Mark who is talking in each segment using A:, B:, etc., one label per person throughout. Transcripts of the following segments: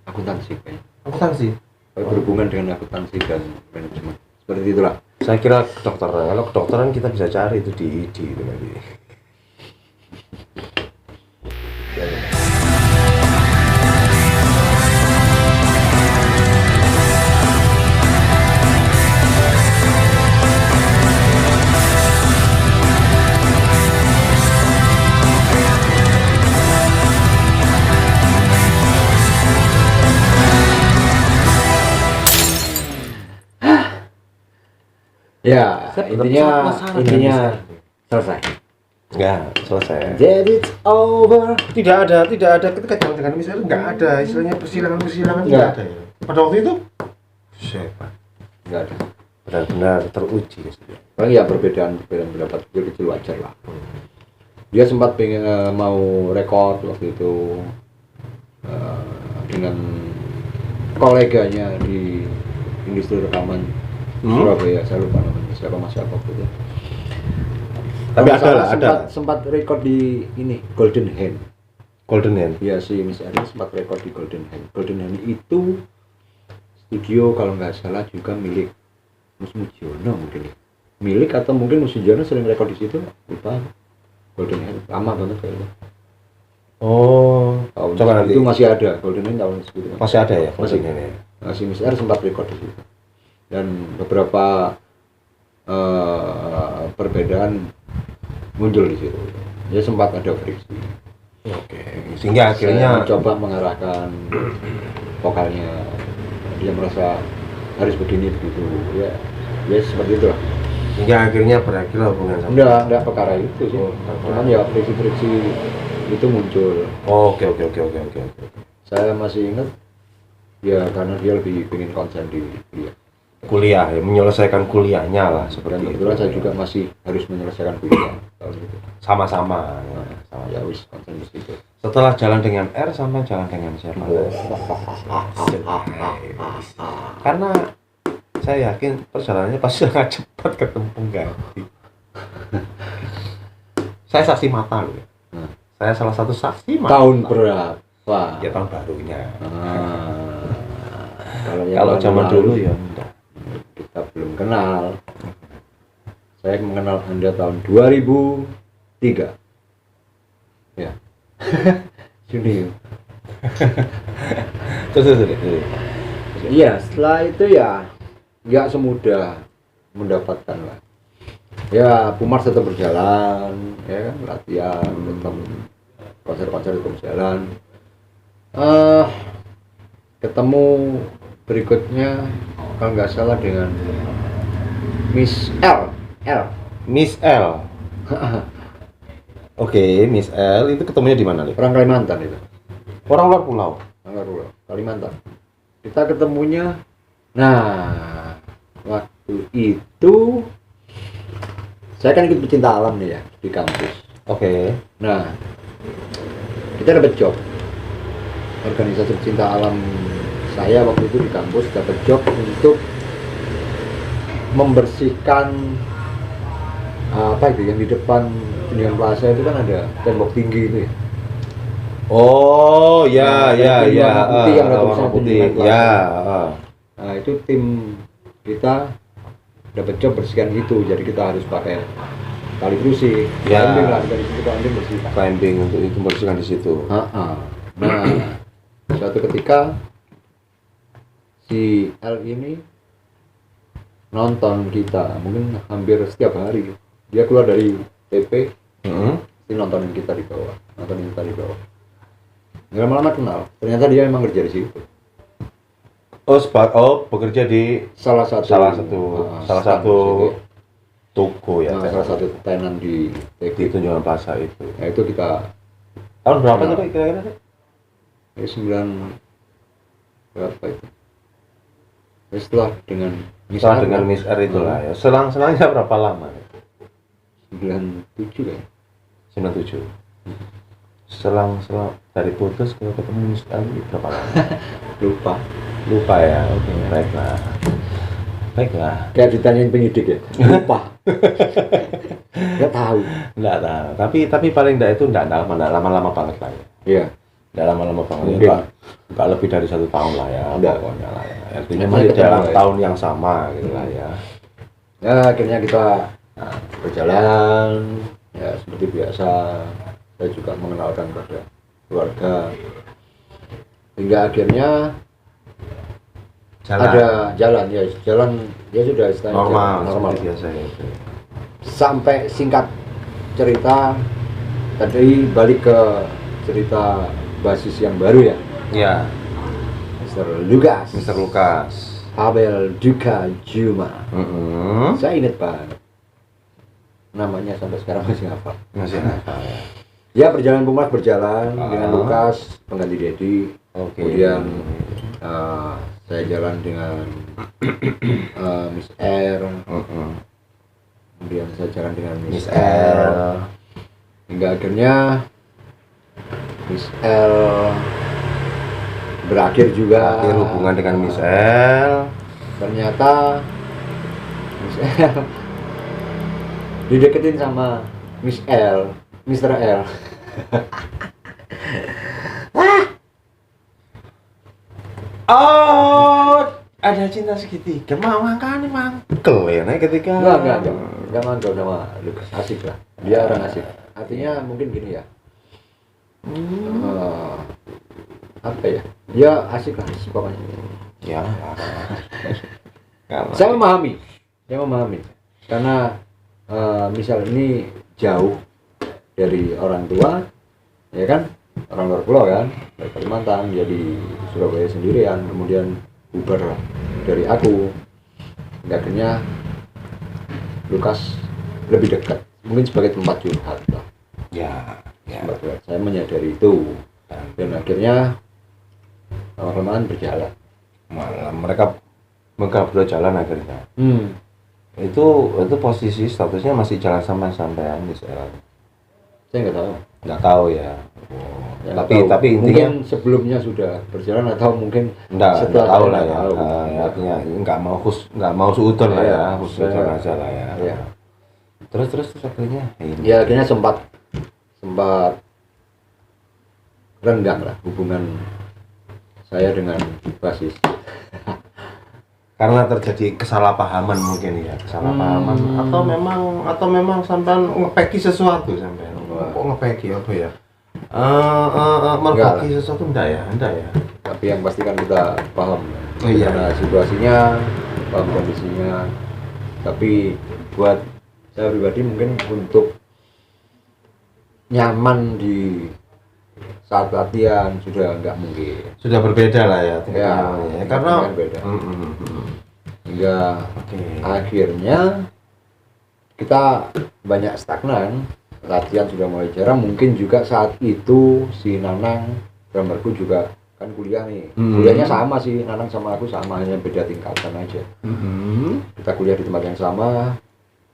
A: akuntansi kayaknya.
B: Akuntansi.
A: Berhubungan dengan akuntansi dan manajemen. Seperti itulah.
B: Saya kira kedokteran. Kalau kedokteran kita bisa cari itu di ID itu nanti.
A: Ya, intinya selesai.
B: Ya, selesai.
A: Jadi it's over.
B: Tidak ada ketika dengan misalnya nggak ada istilahnya persilangan nggak ada ya. Pada waktu itu siapa?
A: Nggak ada.
B: Benar-benar teruji.
A: Paling ya perbedaan pendapat kecil wajar lah. Dia sempat pengen mau rekor waktu itu dengan koleganya di industri rekaman Surabaya, saya lupa namanya siapa gitu.
B: Tapi ada
A: sempat rekor di ini Golden Hand.
B: Golden Hand.
A: Ya si Miss Erni sempat rekor di Golden Hand. Golden Hand itu studio kalau nggak salah juga milik Mus Mujiono mungkin. Milik atau mungkin Mus Mujiono sering rekor di situ, lupa. Golden Hand lama banget kayaknya.
B: Oh, coba nanti.
A: Itu masih ada Golden Hand tahun segitu.
B: Masih ada ya Golden Hand ya.
A: Si Miss R sempat rekor di situ. Dan beberapa perbedaan muncul di situ. Ya sempat ada friksi.
B: Oke. Sehingga akhirnya
A: coba mengarahkan vokalnya. Dia merasa harus begini begitu. Ya seperti itulah.
B: Hingga akhirnya berakhir hubungan sama.
A: Enggak perkara itu sih. Cuman ya friksi-friksi itu muncul.
B: Oke.
A: Saya masih ingat ya karena dia lebih ingin konsen di
B: kuliah ya, menyelesaikan kuliahnya lah seperti itu.
A: Kebetulan saya juga masih harus menyelesaikan kuliah tahun itu.
B: Sama-sama.
A: Ya wis konsen di situ.
B: Setelah jalan dengan R sampai jalan dengan siapa? Karena saya yakin perjalanannya pasti sangat cepat ketemu ganti. Saya saksi mata loh. Saya salah satu saksi mata.
A: Tahun berapa?
B: Ya tahun barunya.
A: Kalau
B: zaman dulu ya enggak.
A: Kita belum kenal. Saya mengenal Anda tahun 2003. Ya. Juni.
B: Terus.
A: Iya, setelah itu ya nggak semudah mendapatkan lah. Ya, Pumar tetap berjalan, ya kan, latihan, tetap konser-konser itu berjalan. Ketemu berikutnya kalau nggak salah dengan Miss L.
B: Oke, Miss L itu ketemunya di mana nih?
A: Orang Kalimantan itu.
B: Orang luar pulau.
A: Kalimantan. Kita ketemunya, nah waktu itu saya kan ikut pecinta alam nih ya di kampus.
B: Oke.
A: Nah kita dapat job organisasi pecinta alam. Saya waktu itu di kampus dapat job untuk membersihkan apa itu yang di depan Union Plaza itu kan ada tembok tinggi itu ya.
B: Oh ya.
A: Putih yang ada tulisan
B: putih.
A: Ya. Nah itu tim kita dapat job bersihkan itu, jadi kita harus pakai tali berusi, climbing lah dari situ, climbing bersihkan.
B: Climbing untuk itu bersihkan di situ.
A: Nah suatu ketika si L ini nonton kita, mungkin hampir setiap hari. Dia keluar dari TP, dia nontonin kita di bawah. Nggak lama-lama kenal. Ternyata dia memang kerja di situ.
B: Bekerja di salah satu toko ya.
A: Salah satu tenan di
B: Tunjungan Plaza itu.
A: Nah itu kita
B: tahun berapa tuh kira-kira?
A: Ya 9 berapa itu? Setelah dengan
B: Miss R itulah ya. Selang-selangnya berapa lama?
A: 97 ya.
B: 97. Selang dari putus ke ketemu Miss R berapa lama? Lupa ya. Oke, baiklah.
A: Kayak ditanyain penyidik ya. Lupa. Nggak tahu.
B: Tapi paling enggak itu enggak lama-lama banget lah ya.
A: Iya.
B: Nggak lama-lama banget.
A: Mungkin.
B: Nggak lebih dari 1 tahun lah ya.
A: Nggak.
B: Pokoknya lah ya. Artinya
A: Namanya
B: masih
A: ketemu
B: dalam
A: ya.
B: tahun yang sama gitu lah ya.
A: Ya akhirnya kita berjalan ya seperti biasa. Saya juga mengenalkan pada keluarga hingga akhirnya ada jalan ya sudah istilahnya
B: normal,
A: jalan normal
B: seperti biasa ya.
A: sampai singkat cerita tadi balik ke cerita basis yang baru ya.
B: Ya,
A: Mr.
B: Lukas.
A: Abel Duka Juma.
B: Mm-hmm.
A: Saya ingat banget namanya sampai sekarang masih hafal.
B: Masih hafal ya.
A: Ya perjalanan Pumas berjalan dengan Lukas pengganti Dedi.
B: Oke.
A: Kemudian saya jalan dengan Miss R.
B: Mm-hmm.
A: Kemudian saya jalan dengan
B: Miss L.
A: Hingga akhirnya Miss L berakhir juga.
B: Akhir hubungan dengan Miss L.
A: Ternyata Miss L dideketin sama Miss L, Mr. L.
B: Oh, ada cinta segitiga. Makanya mangkel ya nih ketika.
A: Enggak manggal sama Lukas, asik lah. Dia orang asik. Artinya mungkin gini ya. Apa ya? Ya asik lah pokoknya.
B: Ya.
A: Saya memahami. Karena misal ini jauh dari orang tua, ya kan? Orang luar pulau kan, dari Kalimantan, dia di Surabaya sendirian, kemudian bubar dari aku. Akhirnya Lukas lebih dekat, mungkin sebagai tempat curhat lah.
B: Ya.
A: Tempat curhat. Saya menyadari itu, dan akhirnya lama-lamaan berjalan.
B: Malah mereka berdua jalan akhirnya. Itu posisi statusnya masih jalan sampai-sampaian di sekarang.
A: Saya
B: nggak tahu ya.
A: Ya,
B: tapi intinya
A: mungkin sebelumnya sudah berjalan atau mungkin
B: nggak tahu lah ya.
A: Ya.
B: Artinya nggak mau suudon lah ya,
A: Ya,
B: suudon aja lah ya.
A: Ya.
B: Terus akhirnya
A: Ya akhirnya sempat renggang lah hubungan saya dengan basis.
B: Karena terjadi kesalahpahaman mungkin ya, atau memang sampean ngepeki sesuatu sampean. Kok ngepeki apa ya? Merpeki sesuatu enggak ya?
A: Tapi yang pasti kan kita paham
B: Oh, iya.
A: karena situasinya, paham kondisinya. Tapi buat saya pribadi mungkin untuk nyaman di saat latihan sudah nggak mungkin.
B: Sudah berbeda lah ya.
A: Karena beda. Hingga akhirnya kita banyak stagnan, latihan sudah mulai jarang. Mungkin juga saat itu si Nanang drummerku juga kan kuliah nih. Kuliahnya sama sih, Nanang sama aku sama, hanya beda tingkatan aja. Kita kuliah di tempat yang sama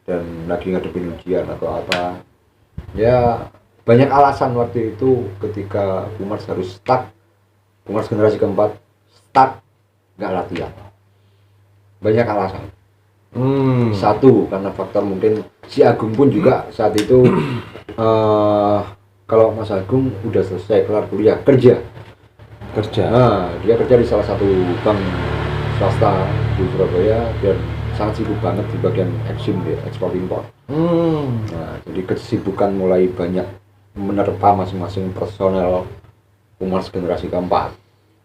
A: dan lagi ngadepin ujian atau apa. Ya banyak alasan waktu itu ketika Pumas harus stuck, Pumas generasi keempat stuck nggak latihan. Banyak alasan. Satu karena faktor mungkin si Agung pun juga saat itu kalau Mas Agung udah selesai kelar kuliah kerja. Nah, dia kerja di salah satu bank swasta di Surabaya dan sangat sibuk banget di bagian ekspor impor. Nah, jadi kesibukan mulai banyak menerpa masing-masing personel Pumas generasi keempat.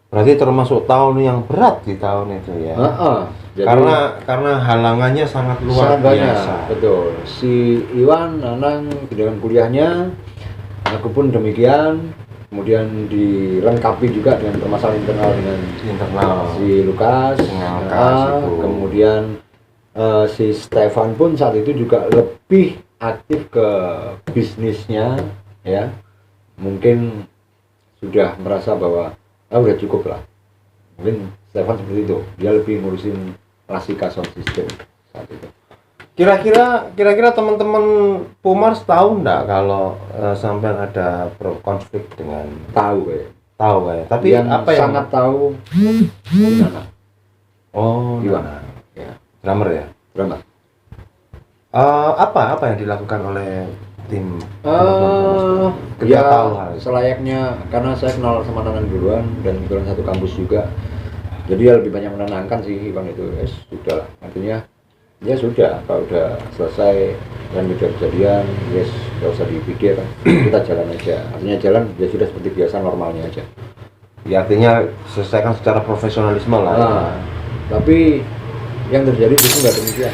B: Berarti termasuk tahun yang berat di tahun itu ya.
A: Jadi,
B: karena halangannya sangat luar biasa.
A: Betul. Si Iwan, Nanang dengan kuliahnya, aku pun demikian. Kemudian dilengkapi juga dengan permasalahan internal dengan si Lukas. Kemudian si Stefan pun saat itu juga lebih aktif ke bisnisnya, ya. Mungkin sudah merasa bahwa udah cukup lah. Mungkin Stefan seperti itu, dia lebih ngurusin Rasika sound system saat itu.
B: Kira-kira teman-teman Pumars tahu nggak kalau sampai ada konflik dengan
A: tahu kayak. Tapi
B: yang apa yang
A: sangat tahu gimana?
B: Gimana?
A: Ya.
B: Drummer ya?
A: Drummer.
B: Apa yang dilakukan oleh tim
A: ya
B: tahu hal itu.
A: selayaknya, karena saya kenal sama Nanan duluan dan kebetulan satu kampus juga, jadi ya lebih banyak menenangkan sih bang itu. Sudah lah, artinya ya sudah, kalau udah selesai dan udah kejadian, yes, nggak usah dipikir, kita jalan aja. Artinya jalan ya sudah seperti biasa, normalnya aja.
B: Ya artinya selesaikan secara profesionalisme lah.
A: Tapi yang terjadi itu nggak demikian.